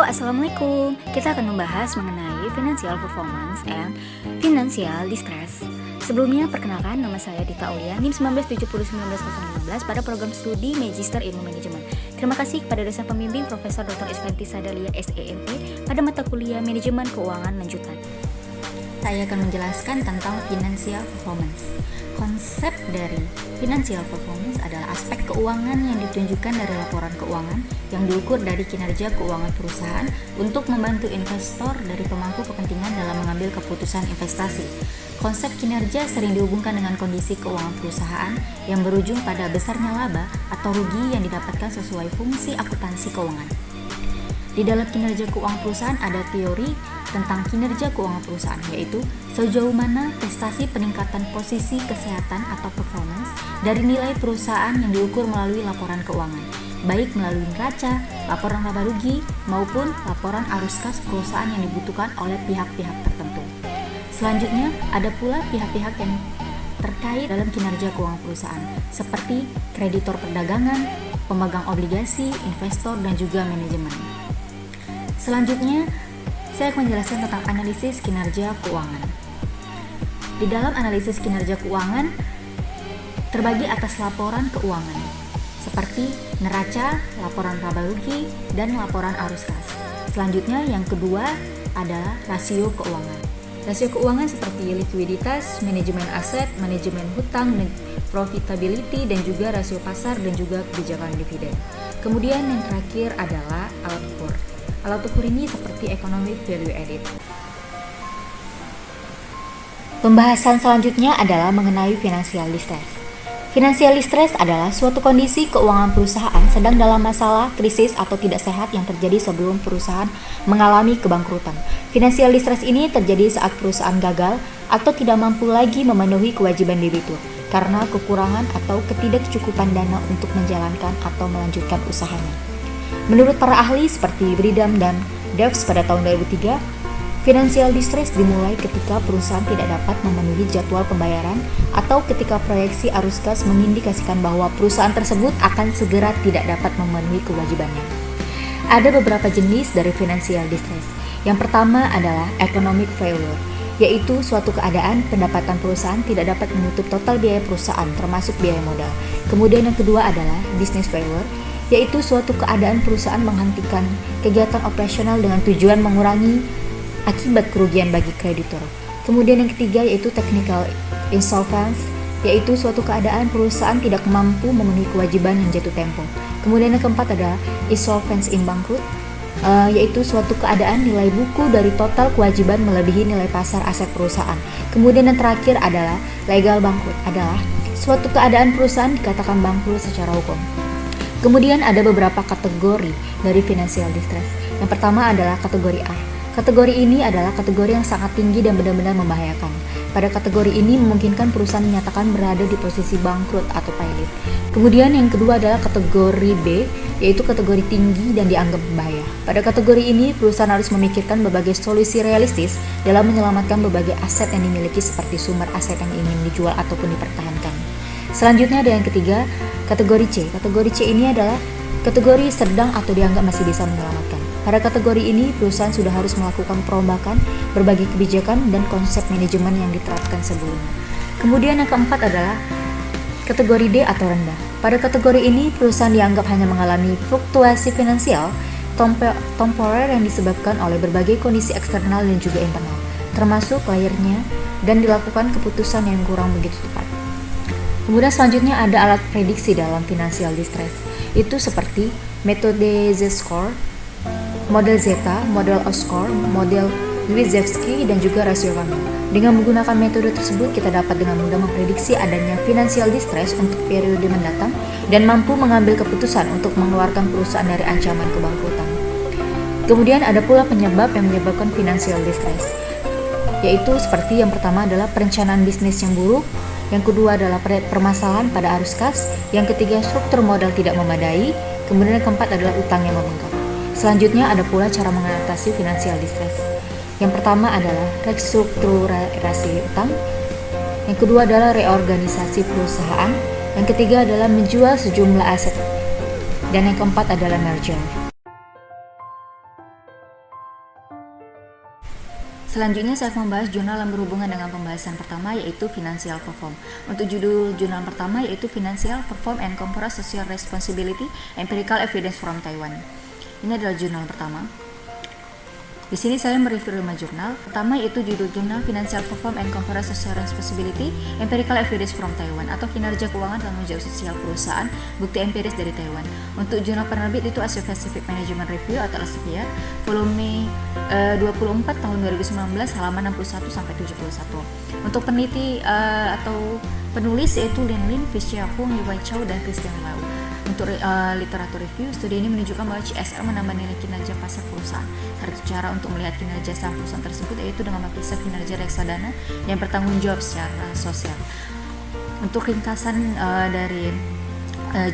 Assalamualaikum. Kita akan membahas mengenai financial performance and financial distress. Sebelumnya, perkenalkan, nama saya Dita Aulia, NIM 19701915 pada program studi Magister Ilmu Manajemen. Terima kasih kepada dosen pembimbing Profesor Dr. Isfanti Sadalia SEMP pada mata kuliah Manajemen Keuangan Lanjutan. Saya akan menjelaskan tentang financial performance. Konsep dari financial performance adalah aspek keuangan yang ditunjukkan dari laporan keuangan yang diukur dari kinerja keuangan perusahaan untuk membantu investor dari pemangku kepentingan dalam mengambil keputusan investasi. Konsep kinerja sering dihubungkan dengan kondisi keuangan perusahaan yang berujung pada besarnya laba atau rugi yang didapatkan sesuai fungsi akuntansi keuangan. Di dalam kinerja keuangan perusahaan ada teori tentang kinerja keuangan perusahaan, yaitu sejauh mana prestasi peningkatan posisi kesehatan atau performance dari nilai perusahaan yang diukur melalui laporan keuangan, baik melalui neraca, laporan laba rugi, maupun laporan arus kas perusahaan yang dibutuhkan oleh pihak-pihak tertentu. Selanjutnya, ada pula pihak-pihak yang terkait dalam kinerja keuangan perusahaan, seperti kreditor perdagangan, pemegang obligasi, investor, dan juga manajemen. Selanjutnya, saya akan menjelaskan tentang analisis kinerja keuangan. Di dalam analisis kinerja keuangan, terbagi atas laporan keuangan, seperti neraca, laporan laba rugi, dan laporan arus kas. Selanjutnya, yang kedua adalah rasio keuangan. Rasio keuangan seperti likuiditas, manajemen aset, manajemen hutang, profitability, dan juga rasio pasar, dan juga kebijakan dividen. Kemudian yang terakhir adalah alat ukur. Alat ukur ini seperti economic value added. Pembahasan selanjutnya adalah mengenai financial distress. Financial distress adalah suatu kondisi keuangan perusahaan sedang dalam masalah, krisis, atau tidak sehat yang terjadi sebelum perusahaan mengalami kebangkrutan. Financial distress ini terjadi saat perusahaan gagal atau tidak mampu lagi memenuhi kewajiban debitur karena kekurangan atau ketidakcukupan dana untuk menjalankan atau melanjutkan usahanya. Menurut para ahli seperti Bridham dan Devs pada tahun 2003, financial distress dimulai ketika perusahaan tidak dapat memenuhi jadwal pembayaran atau ketika proyeksi arus kas mengindikasikan bahwa perusahaan tersebut akan segera tidak dapat memenuhi kewajibannya. Ada beberapa jenis dari financial distress. Yang pertama adalah economic failure, yaitu suatu keadaan pendapatan perusahaan tidak dapat menutup total biaya perusahaan termasuk biaya modal. Kemudian yang kedua adalah business failure, yaitu suatu keadaan perusahaan menghentikan kegiatan operasional dengan tujuan mengurangi akibat kerugian bagi kreditor. Kemudian yang ketiga yaitu technical insolvency, yaitu suatu keadaan perusahaan tidak mampu memenuhi kewajiban yang jatuh tempo. Kemudian yang keempat adalah insolvency in bankrupt, yaitu suatu keadaan nilai buku dari total kewajiban melebihi nilai pasar aset perusahaan. Kemudian yang terakhir adalah legal bankrupt, adalah suatu keadaan perusahaan dikatakan bangkrut secara hukum. Kemudian ada beberapa kategori dari financial distress. Yang pertama adalah kategori A. Kategori ini adalah kategori yang sangat tinggi dan benar-benar membahayakan. Pada kategori ini memungkinkan perusahaan dinyatakan berada di posisi bangkrut atau pilot. Kemudian yang kedua adalah kategori B, yaitu kategori tinggi dan dianggap berbahaya. Pada kategori ini perusahaan harus memikirkan berbagai solusi realistis dalam menyelamatkan berbagai aset yang dimiliki seperti sumber aset yang ingin dijual ataupun dipertahankan. Selanjutnya ada yang ketiga, kategori C. Kategori C ini adalah kategori sedang atau dianggap masih bisa menyelamatkan. Pada kategori ini, perusahaan sudah harus melakukan perombakan berbagai kebijakan dan konsep manajemen yang diterapkan sebelumnya. Kemudian yang keempat adalah kategori D atau rendah. Pada kategori ini, perusahaan dianggap hanya mengalami fluktuasi finansial temporer yang disebabkan oleh berbagai kondisi eksternal dan juga internal, termasuk layarnya dan dilakukan keputusan yang kurang begitu tepat. Kemudian selanjutnya ada alat prediksi dalam financial distress. Itu seperti metode Z-score, model Zeta, model O-score, model Lewis-Zevsky, dan juga rasio Van Hook. Dengan menggunakan metode tersebut, kita dapat dengan mudah memprediksi adanya financial distress untuk periode mendatang dan mampu mengambil keputusan untuk mengeluarkan perusahaan dari ancaman kebangkrutan. Kemudian ada pula penyebab yang menyebabkan financial distress, yaitu seperti yang pertama adalah perencanaan bisnis yang buruk, yang kedua adalah permasalahan pada arus kas, yang ketiga struktur modal tidak memadai, kemudian yang keempat adalah utang yang membengkak. Selanjutnya ada pula cara mengatasi financial distress. Yang pertama adalah restrukturasi utang, yang kedua adalah reorganisasi perusahaan, yang ketiga adalah menjual sejumlah aset, dan yang keempat adalah merger. Selanjutnya saya membahas jurnal yang berhubungan dengan pembahasan pertama, yaitu Financial Perform. Untuk judul jurnal pertama yaitu Financial Perform and Corporate Social Responsibility Empirical Evidence from Taiwan. Ini adalah jurnal pertama. Di sini saya mereview 5 jurnal. Pertama yaitu judul jurnal Financial Perform and Corporate Social Responsibility Empirical Evidence from Taiwan atau kinerja keuangan tanggung jawab sosial perusahaan, bukti empiris dari Taiwan. Untuk jurnal penerbit itu Asia Pacific Management Review atau ASEPIA, volume 24 tahun 2019 halaman 61 sampai 71. Untuk peneliti atau penulis yaitu Lin, Fischia Hung, Li Wai Chow, dan Christian Lau. Untuk literatur review, studi ini menunjukkan bahwa CSR menambah nilai kinerja pasar perusahaan. Salah satu cara untuk melihat kinerja saham perusahaan tersebut yaitu dengan memeriksa kinerja reksadana yang bertanggung jawab secara sosial. Untuk ringkasan dari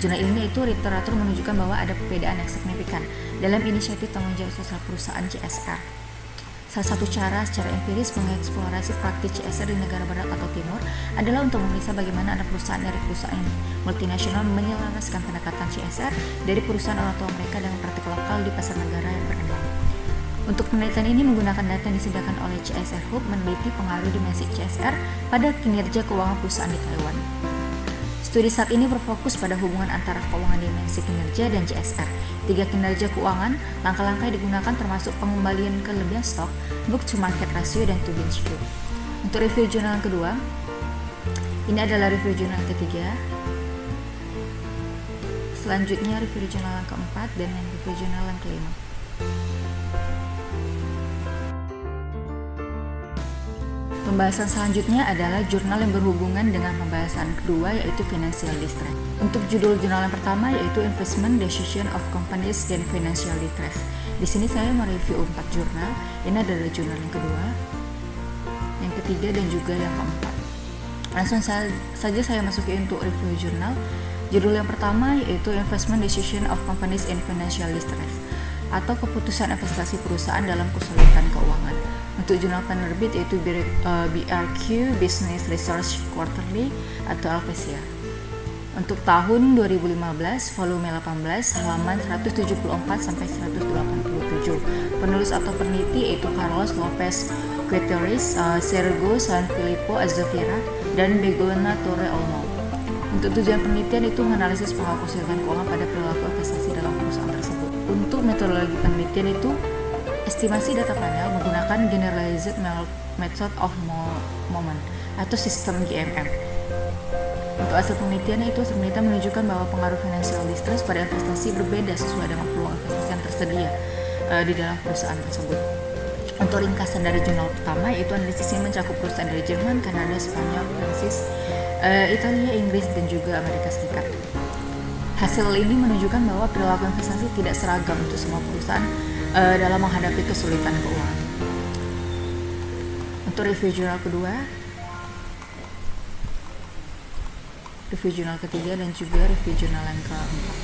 jurnal ini itu literatur menunjukkan bahwa ada perbedaan yang signifikan dalam inisiatif tanggung jawab sosial perusahaan CSR. Salah satu cara secara empiris mengeksplorasi praktik CSR di negara barat atau timur adalah untuk memeriksa bagaimana anak perusahaan dari perusahaan multinasional menyelaraskan pendekatan CSR dari perusahaan orang tua mereka dengan praktik lokal di pasar negara yang berkembang. Untuk penelitian ini menggunakan data yang disediakan oleh CSR Hub meneliti pengaruh dimensi CSR pada kinerja keuangan perusahaan di Taiwan. Studi saat ini berfokus pada hubungan antara keuangan dimensi kinerja dan CSR. 3 kinerja keuangan, langkah-langkah yang digunakan termasuk pengembalian kelebihan stok, book to market ratio, dan to bench view. Untuk review jurnal yang kedua, ini adalah review jurnal yang ketiga. Selanjutnya review jurnal yang keempat dan review jurnal yang kelima. Pembahasan selanjutnya adalah jurnal yang berhubungan dengan pembahasan kedua yaitu Financial Distress. Untuk judul jurnal yang pertama yaitu Investment Decision of Companies in Financial Distress. Di sini saya mereview 4 jurnal. Ini adalah jurnal yang kedua, yang ketiga, dan juga yang keempat. Langsung saja saya masuki untuk review jurnal. Judul yang pertama yaitu Investment Decision of Companies in Financial Distress atau keputusan investasi perusahaan dalam kesulitan keuangan. Untuk jurnal penerbit yaitu BRQ Business Research Quarterly atau Alpesia. Untuk tahun 2015, volume 18, halaman 174 sampai 187. Penulis atau peneliti yaitu Carlos Lopez Gutierrez, Sergio San Filippo Azzavira, dan Begoña Torre Olmo. Untuk tujuan penelitian itu menganalisis pengaruh kesulitan keuangan pada perilaku investasi dalam perusahaan tersebut. Untuk metodologi penelitian itu estimasi data panel menggunakan Generalized Method of Moment atau sistem GMM. Untuk hasil penelitian itu, penelitian menunjukkan bahwa pengaruh financial distress pada investasi berbeda sesuai dengan peluang investasi yang tersedia di dalam perusahaan tersebut. Untuk ringkasan dari jurnal pertama, yaitu analisis ini mencakup perusahaan dari Jerman, Kanada, Spanyol, Prancis, Italia, Inggris, dan juga Amerika Serikat. Hasil ini menunjukkan bahwa perilaku investasi tidak seragam untuk semua perusahaan dalam menghadapi kesulitan keuangan. Untuk review jurnal kedua, review jurnal ketiga, dan juga review jurnal yang keempat.